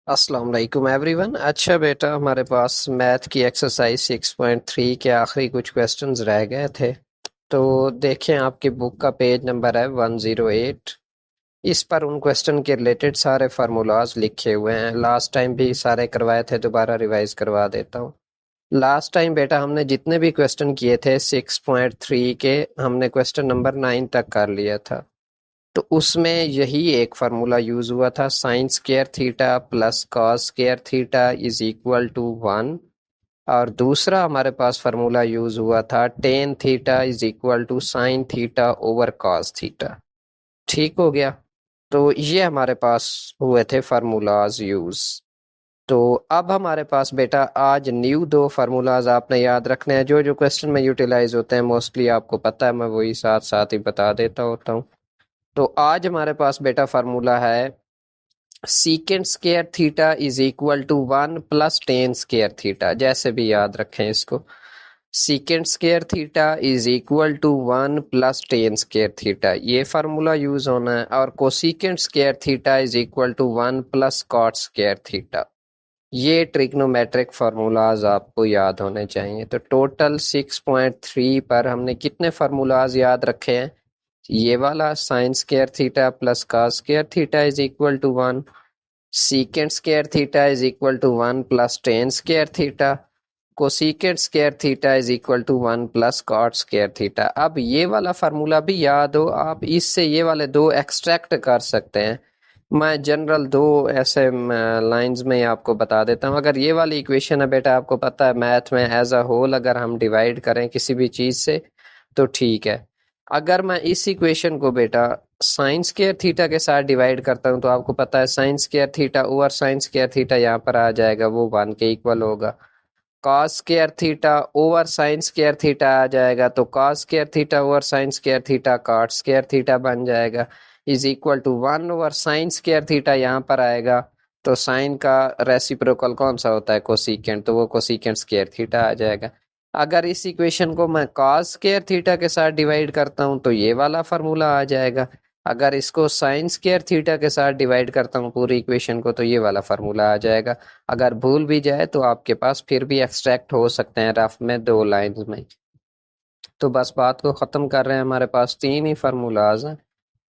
अस्सलाम वालेकुम एवरीवन। अच्छा बेटा, हमारे पास मैथ की एक्सरसाइज 6.3 के आखिरी कुछ क्वेश्चंस रह गए थे। तो देखें, आपकी बुक का पेज नंबर है 108। इस पर उन क्वेश्चन के रिलेटेड सारे फार्मूलाज लिखे हुए हैं। लास्ट टाइम भी सारे करवाए थे, दोबारा रिवाइज करवा देता हूँ। लास्ट टाइम बेटा हमने जितने भी क्वेश्चन किए थे 6.3 के, हमने क्वेश्चन नंबर 9 तक कर लिया था। तो उसमें यही एक फार्मूला यूज हुआ था, sine square theta plus cos square theta is equal to 1। और दूसरा हमारे पास फार्मूला यूज हुआ था tan theta is equal to sine theta over cos theta. ठीक हो गया। तो ये हमारे पास हुए थे फार्मूलाज यूज। तो अब हमारे पास बेटा आज न्यू दो फार्मूलाज आपने याद रखने हैं। जो जो क्वेश्चन में यूटिलाइज होते हैं मोस्टली आपको पता है, मैं वही साथ साथ ही बता देता होता हूँ। तो आज हमारे पास बेटा फार्मूला है secant square theta is equal to 1 plus tan square theta. जैसे भी याद रखें इसको, secant square theta is equal to 1 plus tan square theta, ये फार्मूला यूज होना है। और cosecant square theta is equal to 1 plus cot square theta. ये ट्रिग्नोमेट्रिक फार्मूलाज आपको याद होने चाहिए। तो टोटल 6.3 पर हमने कितने फार्मूलाज याद रखे हैं? ये वाला sine square theta plus cos square theta is equal to 1, secant square theta is equal to 1 plus tan square theta, cosecant square theta is equal to 1 plus cot square theta. अब ये वाला formula भी याद हो, आप इससे ये वाले दो एक्सट्रैक्ट कर सकते हैं। मैं जनरल दो ऐसे लाइंस में ही आपको बता देता हूँ। अगर ये वाली इक्वेशन है बेटा, आपको पता है मैथ में एज अ होल अगर हम डिवाइड करें किसी भी चीज से तो ठीक है। अगर मैं इस इक्वेशन को बेटा साइन स्क्वायर थीटा के साथ डिवाइड करता हूँ तो आपको पता है sine square theta over sine square theta यहाँ पर आ जाएगा, वो 1 के इक्वल होगा। Cos square theta over sine square theta आ जाएगा, तो cos square theta over sine square theta cot square theta बन जाएगा, is equal to 1 over sine square theta यहाँ पर आएगा। तो साइन का रेसिप्रोकल कौन सा होता है? कोसिकेंट, तो वो कोसिकेंट स्क्वायर थीटा आ जाएगा। अगर इस इक्वेशन को मैं कॉस स्क्वायर थीटा के साथ डिवाइड करता हूँ तो ये वाला फार्मूला आ जाएगा। अगर इसको साइन स्क्वायर थीटा के साथ डिवाइड करता हूँ पूरी इक्वेशन को तो ये वाला फार्मूला आ जाएगा। अगर भूल भी जाए तो आपके पास फिर भी एक्सट्रैक्ट हो सकते हैं रफ में दो लाइंस में। तो बस बात को खत्म कर रहे हैं। हमारे पास तीन ही फार्मूलाज हैं।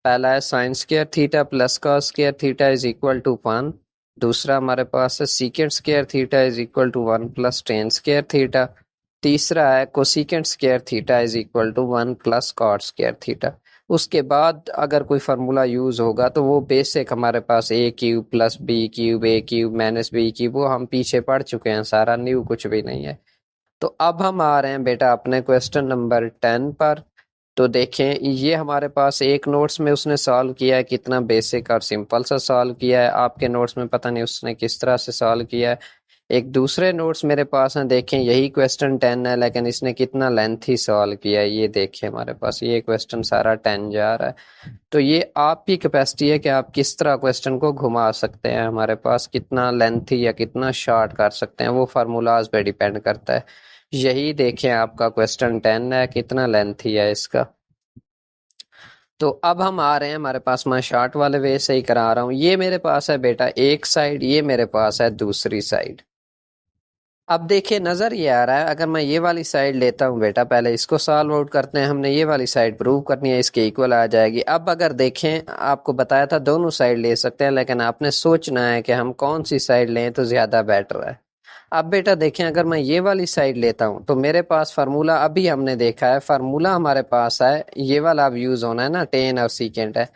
पहला है sine square theta plus cos square theta is equal to 1। दूसरा हमारे पास है secant square theta is equal to 1 plus tan square theta. तीसरा है cosecant square theta is equal to 1 plus cot square theta. उसके बाद अगर कोई फार्मूला यूज होगा तो वो बेसिक हमारे पास ए क्यूब प्लस बी क्यूब ए क्यूब माइनस बी क्यूब, वो हम पीछे पढ़ चुके हैं, सारा न्यू कुछ भी नहीं है। तो अब हम आ रहे हैं बेटा अपने क्वेश्चन नंबर 10 पर। तो देखें, ये हमारे पास एक नोट्स में उसने सॉल्व किया है, कितना बेसिक और सिंपल सा सॉल्व किया है। आपके नोट्स में पता नहीं उसने किस तरह से सॉल्व किया है। एक दूसरे नोट्स मेरे पास हैं, देखें यही क्वेश्चन 10 है लेकिन इसने कितना लेंथी सॉल्व किया है। ये देखें हमारे पास ये क्वेश्चन सारा 10 जा रहा है। तो ये आपकी कैपेसिटी है कि आप किस तरह क्वेश्चन को घुमा सकते हैं। हमारे पास कितना लेंथी या कितना शॉर्ट कर सकते हैं वो फार्मूलाज पे डिपेंड करता है। यही देखें आपका क्वेश्चन 10 है, कितना लेंथी है इसका। तो अब हम आ रहे हैं, हमारे पास मैं शॉर्ट वाले वे से ही करा रहा हूँ। ये मेरे पास है बेटा एक साइड, ये मेरे पास है दूसरी साइड। अब देखिए नजर ये आ रहा है, अगर मैं ये वाली साइड लेता हूँ बेटा, पहले इसको सॉल्व आउट करते हैं। हमने ये वाली साइड प्रूव करनी है, इसके इक्वल आ जाएगी। अब अगर देखें, आपको बताया था दोनों साइड ले सकते हैं लेकिन आपने सोचना है कि हम कौन सी साइड लें तो ज्यादा बेटर है। अब बेटा देखें, अगर मैं ये वाली साइड लेता हूँ तो मेरे पास फार्मूला अभी हमने देखा है, फार्मूला हमारे पास है ये वाला, अब यूज होना है ना, टेन और सीकेंट है।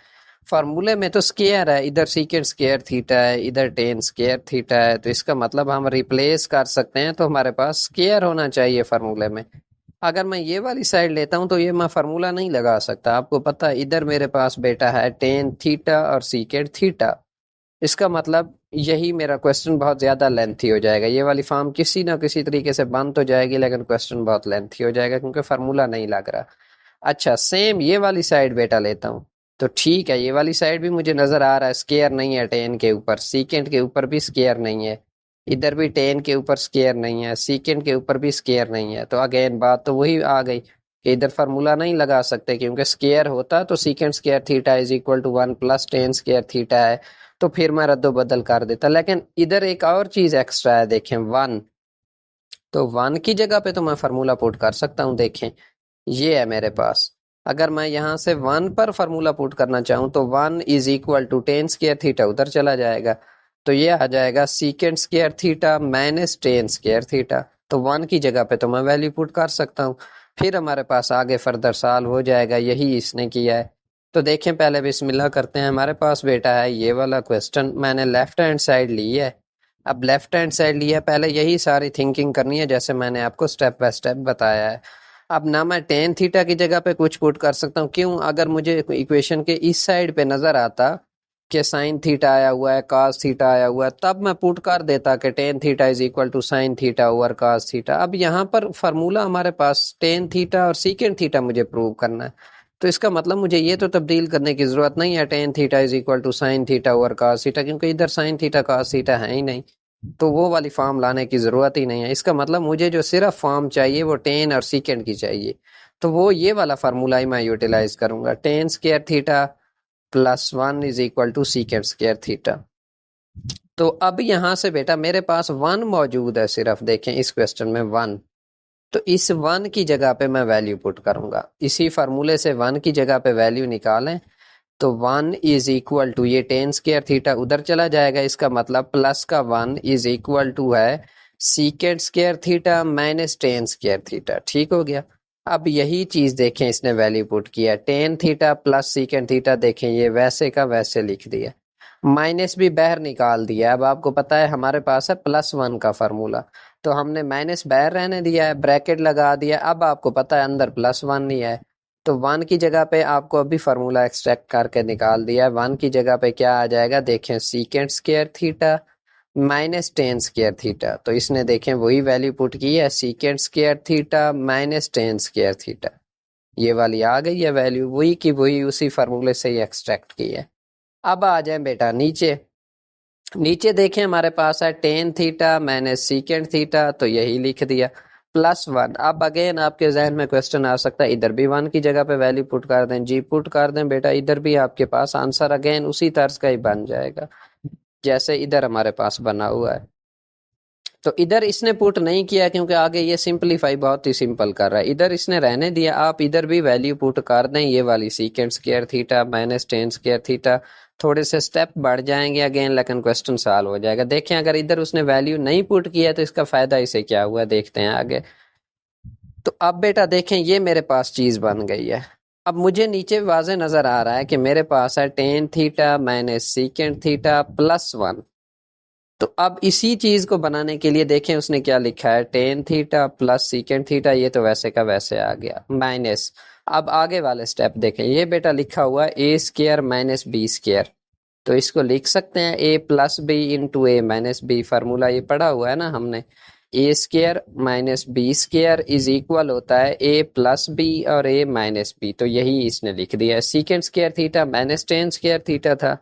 फार्मूले में तो स्केयर है, इधर सीकेंट स्केयर थीटा है, इधर टेन स्केयर थीटा है, तो इसका मतलब हम रिप्लेस कर सकते हैं, तो हमारे पास स्केयर होना चाहिए फार्मूले में। अगर मैं ये वाली साइड लेता हूँ तो ये मैं फार्मूला नहीं लगा सकता। आपको पता है इधर मेरे पास बेटा है टेन थीटा और सीकेंट थीटा। इसका मतलब यही मेरा क्वेश्चन बहुत ज्यादा लेंथी हो जाएगा। ये वाली फॉर्म किसी ना किसी तरीके से बन तो जाएगी लेकिन क्वेश्चन बहुत लेंथी हो जाएगा क्योंकि फार्मूला नहीं लग रहा। अच्छा, सेम ये वाली साइड बेटा लेता हूँ तो ठीक है, ये वाली साइड भी मुझे नजर आ रहा है स्केयर नहीं है, टेन के ऊपर सीकेंट के ऊपर भी स्केयर नहीं है, इधर भी टेन के ऊपर स्केयर नहीं है, सीकेंट के ऊपर भी स्केयर नहीं है। तो अगेन बात तो वही आ गई कि इधर फार्मूला नहीं लगा सकते क्योंकि स्केयर होता तो secant square theta is equal to 1 plus tan square theta है, तो फिर मैं रद्दो बदल कर देता। लेकिन इधर एक और चीज एक्स्ट्रा है, देखें 1, तो 1 की जगह पे तो मैं फार्मूला पुट कर सकता हूँ। देखें ये है मेरे पास, अगर मैं यहाँ से 1 पर फार्मूला पुट करना चाहूँ तो 1 is equal to tan square theta उधर चला जाएगा, तो ये आ जाएगा secant square theta minus tan square theta. तो 1 की जगह पे तो मैं वैल्यू पुट कर सकता हूँ। फिर हमारे पास आगे फर्दर सॉल्व हो जाएगा, यही इसने किया है। तो देखें पहले बिस्मिल्लाह करते हैं। हमारे पास बेटा है ये वाला क्वेश्चन, मैंने लेफ्ट हैंड साइड ली है। अब लेफ्ट हैंड साइड लिया, पहले यही सारी थिंकिंग करनी है जैसे मैंने आपको स्टेप बाय स्टेप बताया है। अब ना मैं टेन थीटा की जगह पे कुछ पुट कर सकता हूँ, क्यों? अगर मुझे इक्वेशन के इस साइड पे नजर आता कि साइन थीटा आया हुआ है, कॉस थीटा आया हुआ है, तब मैं पुट कर देता कि tan theta is equal to sine theta over cos theta. अब यहाँ पर फार्मूला हमारे पास टेन थीटा और सीकेंड थीटा मुझे प्रूव करना है, तो इसका मतलब मुझे ये तो तब्दील करने की जरूरत नहीं है tan theta is equal to sine theta over cos theta, क्योंकि इधर साइन थीटा कॉस थीटा है ही नहीं, तो वो वाली फॉर्म लाने की जरूरत ही नहीं है। इसका मतलब मुझे जो सिर्फ फॉर्म चाहिए वो टेन और सीकेंड की चाहिए, तो वो ये वाला फार्मूला ही मैं यूटिलाइज करूंगा, tan square theta plus 1 is equal to secant square theta. तो अब यहां से बेटा मेरे पास 1 मौजूद है सिर्फ, देखें इस क्वेश्चन में 1, तो इस 1 की जगह पे मैं वैल्यू पुट करूंगा। इसी फार्मूले से 1 की जगह पे वैल्यू निकालें तो 1 इज इक्वल टू, ये टेन स्क्वायर थीटा उधर चला जाएगा, इसका मतलब प्लस का 1 इज इक्वल टू है secant square theta minus tan square theta. ठीक हो गया। अब यही चीज देखें इसने वैल्यू पुट किया, ten theta plus secant theta, देखें ये वैसे का वैसे लिख दिया, माइनस भी बाहर निकाल दिया। अब आपको पता है हमारे पास है +1 का फार्मूला, तो हमने माइनस बाहर रहने दिया है, ब्रैकेट लगा दिया। अब आपको पता है अंदर +1 ही है, तो 1 की जगह पे आपको अभी फार्मूला एक्सट्रैक्ट करके निकाल दिया है। 1 की जगह पे क्या आ जाएगा, देखें सीकेंड square theta minus tan square theta, तो इसने देखें वही वैल्यू पुट की है, secant square theta minus tan square theta, ये वाली आ गई है वैल्यू, वही की वही उसी फार्मूले से ही एक्सट्रैक्ट की है। अब आ जाए बेटा नीचे, नीचे देखें हमारे पास है tan theta minus secant theta, तो यही लिख दिया +1। अब अगेन आपके जहन में क्वेश्चन आ सकता है इधर भी 1 की जगह पे वैल्यू पुट कर दें, जी पुट कर दें बेटा, इधर भी आपके पास आंसर अगेन उसी तर्ज का ही बन जाएगा जैसे इधर हमारे पास बना हुआ है। तो इधर इसने पुट नहीं किया क्योंकि आगे ये सिंपलीफाई बहुत ही सिंपल कर रहा है, इधर इसने रहने दिया। आप इधर भी वैल्यू पुट कर दें, ये वाली सीकेंड square theta minus tan square theta, थोड़े से स्टेप बढ़ जाएंगे अगेन, लेकिन क्वेश्चन सॉल्व हो जाएगा। देखें अगर इधर उसने वैल्यू नहीं पुट किया तो इसका फायदा इसे क्या हुआ, देखते हैं आगे। तो अब बेटा देखें ये मेरे पास चीज बन गई है। अब मुझे नीचे वाज़े नजर आ रहा है कि मेरे पास है tan theta minus secant theta +1। तो अब इसी चीज को बनाने के लिए देखें उसने क्या लिखा है, tan theta plus secant theta, ये तो वैसे का वैसे आ गया माइनस। अब आगे वाले स्टेप देखें, ये बेटा लिखा हुआ है A square minus B square, तो इसको लिख सकते हैं A plus B into A minus B, formula ये पढ़ा हुआ है ना हमने, A square minus B square is equal होता है ए प्लस बी और ए माइनस बी, तो यही इसने लिख दिया है। Secant square theta minus tan square theta था,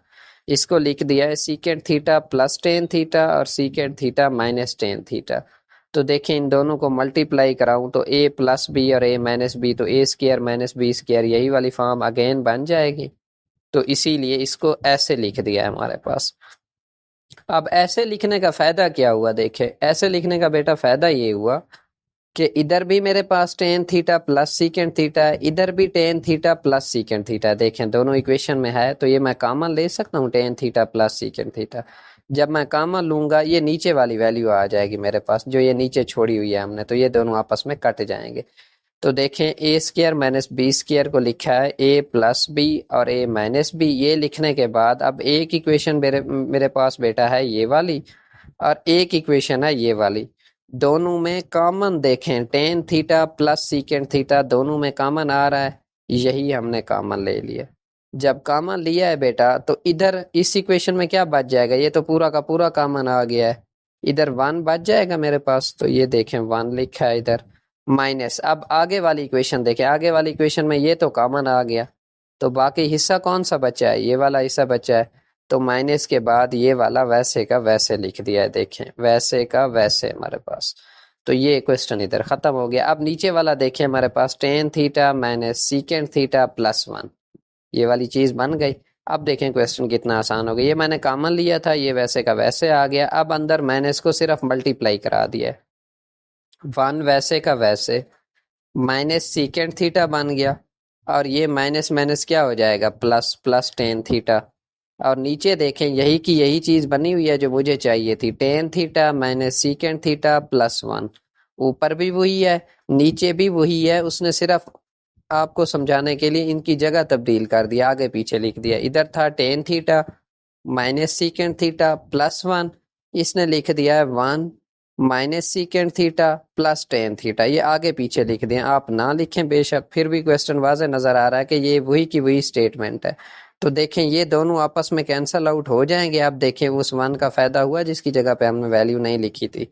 इसको लिख दिया है secant theta plus tan theta और secant theta minus tan theta. तो देखें इन दोनों को मल्टीप्लाई कराऊं तो ए प्लस बी और ए माइनस बी, तो ए स्क्वायर माइनस बी स्क्वायर, यही वाली फॉर्म अगेन बन जाएगी। तो इसीलिए इसको ऐसे लिख दिया है हमारे पास। अब ऐसे लिखने का फायदा क्या हुआ, देखे ऐसे लिखने का बेटा फायदा ये हुआ कि इधर भी मेरे पास tan theta plus secant theta है, इधर भी tan theta plus secant theta है, देखें दोनों इक्वेशन में है, तो ये मैं कॉमन ले सकता हूँ ten theta plus secant theta. जब मैं कॉमन लूंगा ये नीचे वाली वैल्यू आ जाएगी मेरे पास, जो ये नीचे छोड़ी हुई है हमने, तो ये दोनों आपस में कट जाएंगे। तो देखें ए स्क्वायर माइनस बी स्क्वायर को लिखा है ए प्लस बी और ए माइनस बी, ये लिखने के बाद अब एक इक्वेशन मेरे पास बेटा है ये वाली और एक इक्वेशन है ये वाली, दोनों में कॉमन देखें ten theta plus secant theta, दोनों में कॉमन आ रहा है, यही हमने कॉमन ले लिया। जब कॉमन लिया है बेटा तो इधर इस इक्वेशन में क्या बच जाएगा, ये तो पूरा का पूरा कॉमन आ गया है, इधर 1 बच जाएगा मेरे पास, तो ये देखें 1 लिखा है इधर माइनस। अब आगे वाली इक्वेशन देखें, आगे वाली इक्वेशन में ये तो कॉमन आ गया, तो बाकी हिस्सा कौन सा बचा है, ये वाला हिस्सा बचा है, तो माइनस के बाद ये वाला वैसे का वैसे लिख दिया है, देखें वैसे का वैसे हमारे पास। तो ये क्वेश्चन इधर खत्म हो गया। अब नीचे वाला देखें हमारे पास tan theta minus secant theta +1, ये वाली चीज बन गई। अब देखें क्वेश्चन कितना आसान हो गया। ये मैंने कॉमन लिया था, ये वैसे का वैसे आ गया। अब अंदर मैंने इसको सिर्फ मल्टीप्लाई करा दिया है। 1 वैसे का वैसे माइनस सीकेंड थीटा बन गया, और ये माइनस माइनस क्या हो जाएगा, प्लस प्लस टेन थीटा। और नीचे देखें यही की यही चीज बनी हुई है जो मुझे चाहिए थी, ten theta minus secant theta plus 1। ऊपर भी वही है, नीचे भी वही है, उसने सिर्फ आपको समझाने के लिए इनकी जगह तब्दील कर दिया, आगे पीछे लिख दिया। इधर था tan theta minus secant theta plus 1, इसने लिख दिया है 1 minus secant theta plus tan theta. ये आगे पीछे लिख दिया, आप ना लिखें बेशक, फिर भी क्वेश्चन वाज़े नजर आ रहा है कि ये वही की वही स्टेटमेंट है। तो देखें ये दोनों आपस में कैंसल आउट हो जाएंगे। अब देखें उस 1 का फायदा हुआ जिसकी जगह पे हमने वैल्यू नहीं लिखी थी।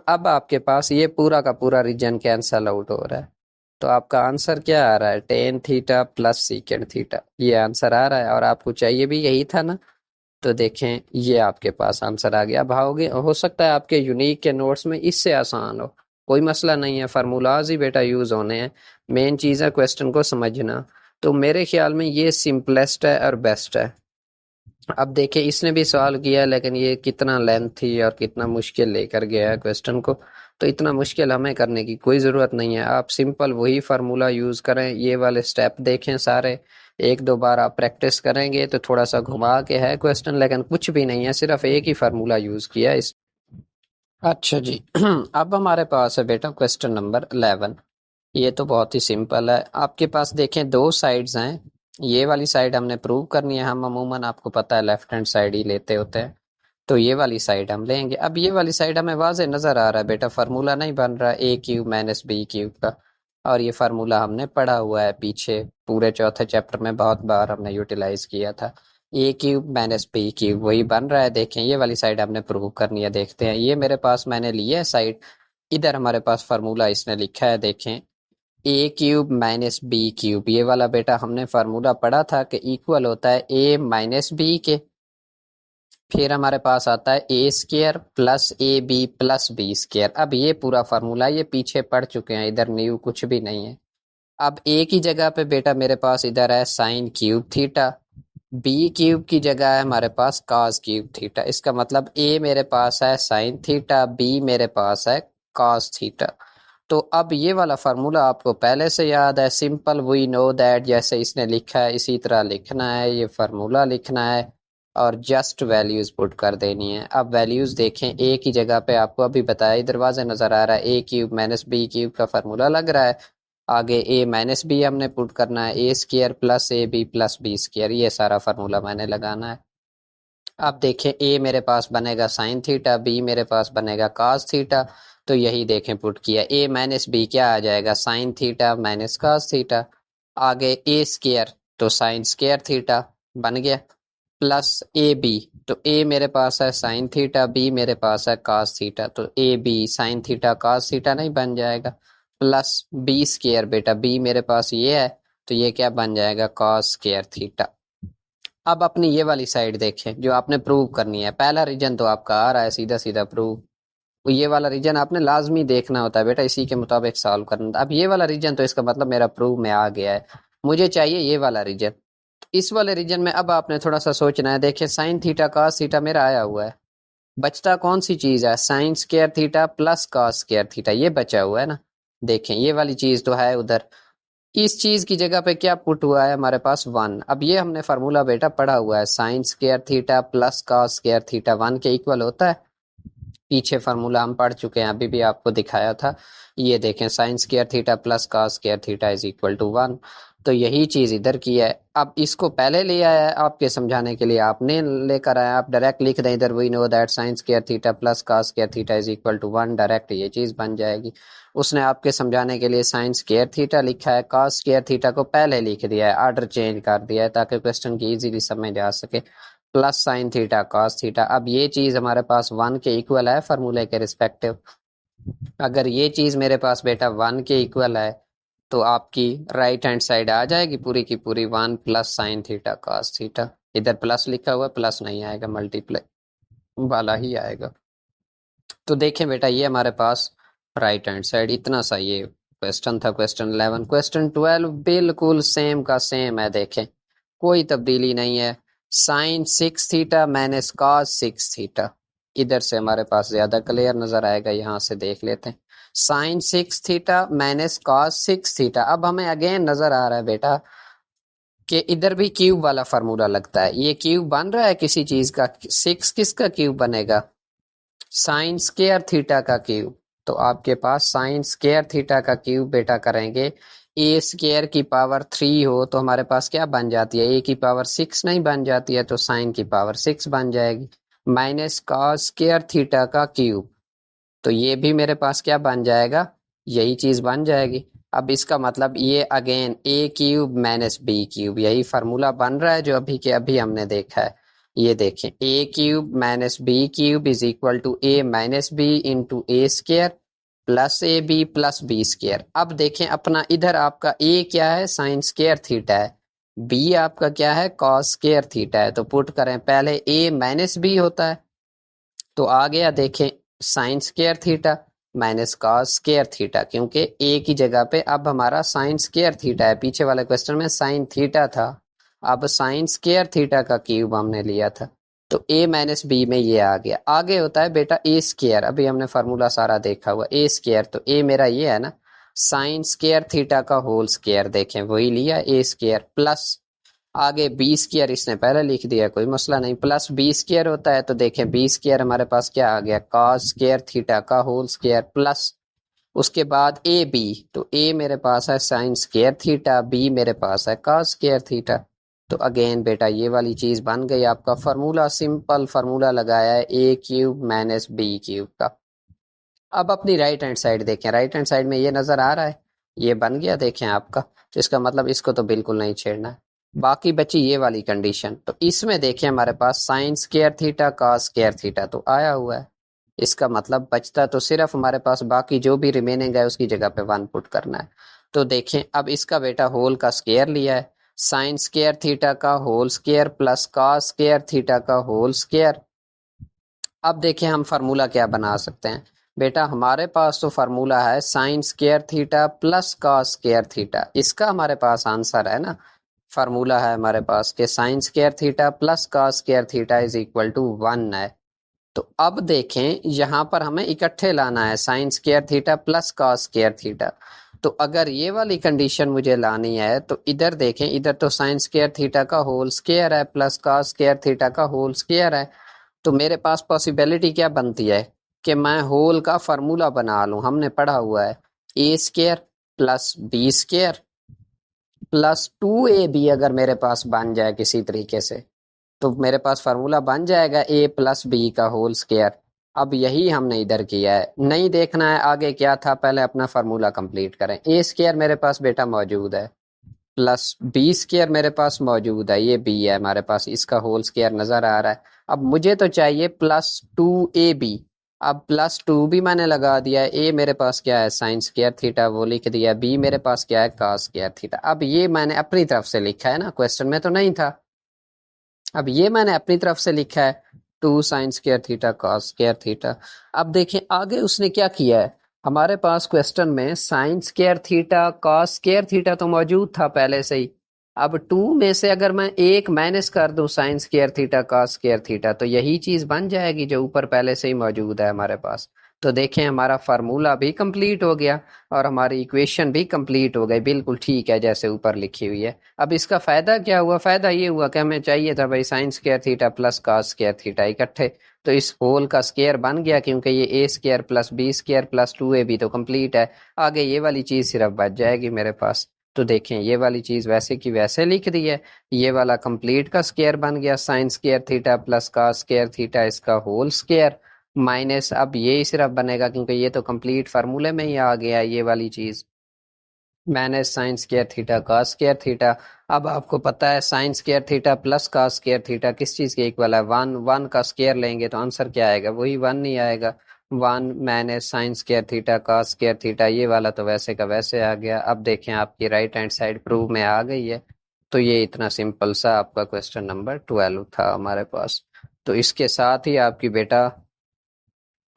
अब आपके पास ये पूरा का पूरा रीजन कैंसल आउट हो रहा है। तो आपका आंसर क्या आ रहा है, tan theta plus secant theta, ये आंसर आ रहा है। और आपको चाहिए भी यही था ना। तो देखें ये आपके पास आंसर आ गया। अब हो सकता है आपके यूनिक के नोट्स में इससे आसान हो, कोई मसला नहीं है, फार्मूलाज ही बेटा यूज होने हैं। मेन चीज़ है क्वेश्चन को समझना। तो मेरे ख्याल में ये सिंपलेस्ट है और बेस्ट है। अब देखिए इसने भी सवाल किया है, लेकिन ये कितना लेंथी और कितना मुश्किल लेकर गया है क्वेश्चन को। तो इतना मुश्किल हमें करने की कोई ज़रूरत नहीं है। आप सिंपल वही फार्मूला यूज़ करें, ये वाले स्टेप देखें सारे, एक दो बार आप प्रैक्टिस करेंगे तो थोड़ा सा घुमा के है क्वेश्चन, लेकिन कुछ भी नहीं है, सिर्फ एक ही फार्मूला यूज़ किया है इस। अच्छा जी। अब हमारे पास है बेटा क्वेश्चन नंबर 11। ये तो बहुत ही सिंपल है। आपके पास देखें दो साइड्स हैं, ये वाली साइड हमने प्रूव करनी है। हम अमूमन आपको पता है लेफ्ट हैंड साइड ही लेते होते हैं, तो ये वाली साइड हम लेंगे। अब ये वाली साइड हमें वाज़े नज़र आ रहा है बेटा, फार्मूला नहीं बन रहा, ए क्यूब माइनस बी क्यूब का। और ये फार्मूला हमने पढ़ा हुआ है पीछे, पूरे चौथे चैप्टर में बहुत बार हमने यूटिलाइज किया था। ए क्यूब माइनस बी क्यूब वही बन रहा है। देखें ये वाली साइड हमने प्रूव करनी है, देखते हैं। ये मेरे पास मैंने लिया है साइड, इधर हमारे पास फार्मूला इसने लिखा है, देखें A cube minus B cube. ये वाला बेटा हमने फार्मूला पढ़ा था कि इक्वल होता है ए माइनस बी के। फिर हमारे पास आता है A square plus A B plus B square. अब ये पूरा फार्मूला ये पीछे पढ़ चुके हैं, इधर न्यू कुछ भी नहीं है। अब ए की जगह पे बेटा मेरे पास इधर है sine cube theta, B cube की जगह है हमारे पास कॉस क्यूब थीटा। इसका मतलब ए मेरे पास है साइन थीटा, बी मेरे पास है कॉस थीटा। तो अब ये वाला फार्मूला आपको पहले से याद है, सिंपल वी नो दैट, जैसे इसने लिखा है इसी तरह लिखना है, ये फार्मूला लिखना है और जस्ट वैल्यूज पुट कर देनी है। अब वैल्यूज देखें, ए की जगह पे आपको अभी बताया इधर वाज़े नजर आ रहा है, A cube minus B cube का फार्मूला लग रहा है। आगे ए माइनस बी हमने पुट करना है, A square plus A B plus B square, ये सारा फार्मूला मैंने लगाना है। अब देखें ए मेरे पास बनेगा साइन थीटा, बी मेरे पास बनेगा कॉस थीटा। तो यही देखें पुट किया, ए माइनस बी क्या आ जाएगा, sine theta minus cos theta. आगे ए स्क्वायर तो साइन स्क्वायर थीटा बन गया, प्लस ए बी, तो ए मेरे पास है साइन थीटा, बी मेरे पास है कॉस थीटा, तो A B sine theta cos theta नहीं बन जाएगा, प्लस बी स्क्वायर बेटा, बी मेरे पास ये है तो ये क्या बन जाएगा, कॉस स्क्वायर थीटा। अब अपनी ये वाली साइड देखें जो आपने प्रूव करनी है। पहला रीजन तो आपका आ रहा है सीधा सीधा प्रूव, तो ये वाला रीजन आपने लाजमी देखना होता है बेटा, इसी के मुताबिक सॉल्व करना। अब ये वाला रीजन तो इसका मतलब मेरा प्रूव में आ गया है, मुझे चाहिए ये वाला रीजन। इस वाले रीजन में अब आपने थोड़ा सा सोचना है। देखिए साइन थीटा कॉस थीटा मेरा आया हुआ है, बचता कौन सी चीज है, sine square theta plus cos square theta, ये बचा हुआ है ना। देखें ये वाली चीज तो है उधर, इस चीज की जगह पे क्या पुट हुआ है हमारे पास 1। अब ये हमने फार्मूला बेटा पढ़ा हुआ है, sine square theta plus cos square theta 1 के इक्वल होता है। पीछे फार्मूला हम पढ़ चुके हैं, अभी भी आपको दिखाया था। ये देखें sine square theta plus cos square theta is equal to 1। तो यही चीज इधर की है। अब इसको पहले ले आया है आपके समझाने के लिए, आपने लेकर आया, आप डायरेक्ट लिख दें इधर, we know that sine square theta plus cos square theta is equal to 1, direct ये चीज बन जाएगी। उसने आपके समझाने के लिए साइन स्क्वायर थीटा लिखा है, कॉस स्क्वायर थीटा को पहले लिख दिया है, ऑर्डर चेंज कर दिया है ताकि क्वेश्चन की इजीली समझ आ सके, plus sign theta cos theta. अब ये चीज हमारे पास 1 के इक्वल है फार्मूले के रिस्पेक्टिव। अगर ये चीज मेरे पास बेटा 1 के इक्वल है तो आपकी राइट हैंड साइड आ जाएगी पूरी की पूरी 1 plus sign theta cos theta. इधर प्लस लिखा हुआ है, प्लस नहीं आएगा, मल्टीप्लाई वाला ही आएगा। तो देखें बेटा ये हमारे पास राइट हैंड साइड इतना सा ये क्वेश्चन था, क्वेश्चन 11। क्वेश्चन 12 बिल्कुल सेम का सेम है। देखें कोई तब्दीली नहीं है। Sine 6 theta minus cos 6 theta, इधर से हमारे पास ज्यादा क्लियर नजर आएगा, यहाँ से देख लेते हैं। Sine 6 theta minus cos 6 theta. अब हमें अगेन नजर आ रहा है बेटा कि इधर भी क्यूब वाला फार्मूला लगता है। ये क्यूब बन रहा है किसी चीज का, 6 किसका क्यूब बनेगा? साइन स्क्वायर थीटा का क्यूब। तो आपके पास साइन स्क्वायर थीटा का क्यूब बेटा करेंगे, ए स्क्वायर की पावर 3 हो तो हमारे पास क्या बन जाती है? ए की पावर 6 नहीं बन जाती है, तो साइन की पावर 6 बन जाएगी, माइनस कॉस स्क्वायर थीटा का क्यूब। तो ये भी मेरे पास क्या बन जाएगा? यही चीज बन जाएगी। अब इसका मतलब ये अगेन ए क्यूब माइनस बी क्यूब, यही फार्मूला बन रहा है जो अभी के अभी हमने देखा है। ये देखें, A cube minus B cube is equal to A minus B into A square plus A B plus B square. अब देखें अपना इधर आपका ए क्या है? साइन स्क्वायर थीटा है, बी आपका क्या है? कॉस स्क्वायर थीटा है। तो पुट करें, पहले ए माइनस बी होता है तो आ गया, देखें sine square theta minus cos square theta, क्योंकि ए की जगह पे अब हमारा साइन स्क्वायर थीटा है, पीछे वाले क्वेश्चन में साइन थीटा था, अब साइन स्क्वायर थीटा का क्यूब हमने लिया था। तो ए माइनस बी में ये आ गया। आगे होता है बेटा ए स्क्वायर, अभी हमने फार्मूला सारा देखा हुआ, ए स्क्वायर, तो ए मेरा ये है ना, साइन स्क्वायर थीटा का होल स्क्वायर, देखें वही लिया ए स्क्वायर, प्लस आगे बी स्क्वायर इसने पहले लिख दिया, कोई मसला नहीं, प्लस बी स्क्वायर होता है तो देखें बी स्क्वायर हमारे पास क्या आ गया? कॉस स्क्वायर थीटा का होल स्क्वायर, प्लस उसके बाद ए बी, तो ए मेरे पास है साइन स्क्वायर थीटा, बी मेरे पास है कॉस स्क्वायर थीटा। तो अगेन बेटा ये वाली चीज बन गई आपका फार्मूला, सिंपल फार्मूला लगाया है A cube minus B cube का। अब अपनी राइट हैंड साइड देखें, राइट हैंड साइड में ये नजर आ रहा है, ये बन गया देखें आपका, तो इसका मतलब इसको तो बिल्कुल नहीं छेड़ना है। बाकी बची ये वाली कंडीशन, तो इसमें देखें हमारे पास sine square theta cos square theta तो आया हुआ है, इसका मतलब बचता तो सिर्फ हमारे पास, बाकी जो भी रिमेनिंग है उसकी जगह पे 1 पुट करना है। तो देखें अब इसका बेटा होल का स्क्वायर लिया है, साइन स्क्वायर थीटा का whole square plus cos square theta का होल स्क्वायर। अब देखें हम फार्मूला क्या बना सकते हैं बेटा, हमारे पास तो फार्मूला है sine square theta plus cos square theta, इसका हमारे पास आंसर है ना, फार्मूला है हमारे पास कि sine square theta plus cos square theta is equal to 1 है। तो अब देखें यहाँ पर हमें इकट्ठे लाना है sine square theta plus cos square theta. तो अगर ये वाली कंडीशन मुझे लानी है तो इधर देखें, इधर तो साइन स्क्वायर थीटा का होल स्क्वायर है प्लस कॉस स्क्वायर थीटा का होल स्क्वायर है, तो मेरे पास पॉसिबिलिटी क्या बनती है कि मैं होल का फार्मूला बना लूं। हमने पढ़ा हुआ है A square plus B square plus 2ab, अगर मेरे पास बन जाए किसी तरीके से तो मेरे पास फार्मूला बन जाएगा ए प्लस बी का होल स्क्वायर। अब यही हमने इधर किया है, नहीं देखना है आगे क्या था, पहले अपना फार्मूला कंप्लीट करें। ए स्क्वायर मेरे पास बेटा मौजूद है, प्लस बी स्क्वायर मेरे पास मौजूद है, ये बी है हमारे पास, इसका होल स्क्वायर नजर आ रहा है। अब मुझे तो चाहिए प्लस 2ab, अब प्लस 2 भी मैंने लगा दिया है, ए मेरे पास क्या है? साइन स्क्वायर थीटा वो लिख दिया, बी मेरे पास क्या है? Cos square theta. अब ये मैंने अपनी तरफ से लिखा है ना, क्वेश्चन में तो नहीं था, अब ये मैंने अपनी तरफ से लिखा है 2 sign square theta cos square theta. अब देखें आगे उसने क्या किया है, हमारे पास क्वेश्चन में sign square theta cos square theta तो मौजूद था पहले से ही, अब 2 में से अगर मैं एक माइनस कर दूं sign square theta cos square theta तो यही चीज बन जाएगी जो ऊपर पहले से ही मौजूद है हमारे पास। तो देखें हमारा फार्मूला भी कंप्लीट हो गया और हमारी इक्वेशन भी कंप्लीट हो गई, बिल्कुल ठीक है जैसे ऊपर लिखी हुई है। अब इसका फायदा क्या हुआ? फायदा ये हुआ कि हमें चाहिए था भाई sign square theta plus cos square theta इकट्ठे, तो इस होल का स्क्वायर बन गया, क्योंकि ये A square plus B square plus 2ab तो कंप्लीट है, आगे ये वाली चीज सिर्फ बच जाएगी मेरे पास। तो देखें ये वाली चीज वैसे की वैसे लिख दी है, ये वाला कंप्लीट का स्क्वायर बन गया sign square theta plus cos square theta, इसका होल स्क्वायर माइनस अब ये सिर्फ बनेगा क्योंकि ये तो कंप्लीट फार्मूले में ही आ गया ये वाली चीज, minus sign square theta cos square theta. अब आपको पता है sine square theta plus cos square theta किस चीज के इक्वल है? 1, 1 का स्क्वायर लेंगे तो आंसर क्या आएगा? वही 1 नहीं आएगा, 1 minus sign square theta cos square theta, ये वाला तो वैसे का वैसे आ गया। अब देखें आपकी राइट हैंड साइड प्रूव में आ गई है। तो ये इतना सिंपल सा आपका क्वेश्चन नंबर 12 था हमारे पास। तो इसके साथ ही आपकी बेटा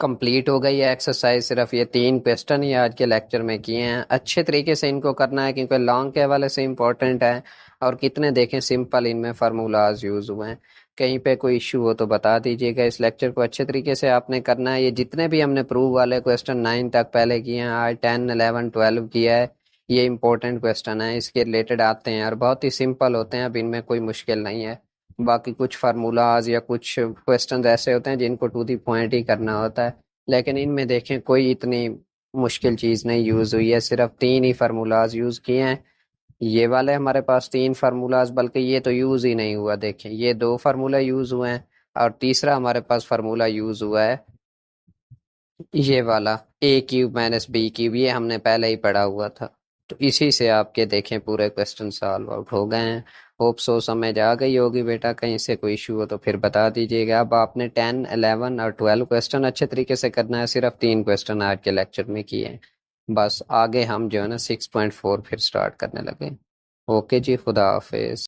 कंप्लीट हो गई है एक्सरसाइज। सिर्फ ये 3 क्वेश्चन ही आज के लेक्चर में किए हैं। अच्छे तरीके से इनको करना है क्योंकि लॉन्ग के हवाले से इम्पोर्टेंट है। और कितने देखें सिंपल इनमें फार्मूलाज यूज हुए हैं। कहीं पे कोई इशू हो तो बता दीजिएगा। इस लेक्चर को अच्छे तरीके से आपने करना है। ये जितने भी हमने प्रूव वाले क्वेश्चन 9 तक पहले किए हैं, आज 10 11 12 किया है। ये इंपॉर्टेंट क्वेश्चन है, इसके रिलेटेड आते हैं और बहुत ही सिंपल होते हैं। अब इनमें कोई मुश्किल नहीं है। बाकी कुछ फार्मूलाज या कुछ क्वेश्चंस ऐसे होते हैं जिनको टू दी पॉइंट ही करना होता है। लेकिन इनमें देखें कोई इतनी मुश्किल चीज़ नहीं यूज़ हुई है। सिर्फ 3 ही फार्मूलाज यूज़ किए हैं। ये वाले हमारे पास 3 फार्मूलाज, बल्कि ये तो यूज़ ही नहीं हुआ। देखें ये 2 फार्मूला यूज़ हुए हैं और तीसरा हमारे पास फार्मूला यूज़ हुआ है ये वाला a³ - b³। ये हमने पहले ही पढ़ा हुआ था। तो इसी से आपके देखें पूरे क्वेश्चन सॉल्व आउट हो गए हैं। होप सो समझ आ गई होगी बेटा। कहीं से कोई इशू हो तो फिर बता दीजिएगा। अब आपने 10 11 और 12 क्वेश्चन अच्छे तरीके से करना है। सिर्फ 3 क्वेश्चन आज के लेक्चर में किए हैं। बस आगे हम जो है ना 6.4 फिर स्टार्ट करने लगे। ओके जी, खुदा हाफिज।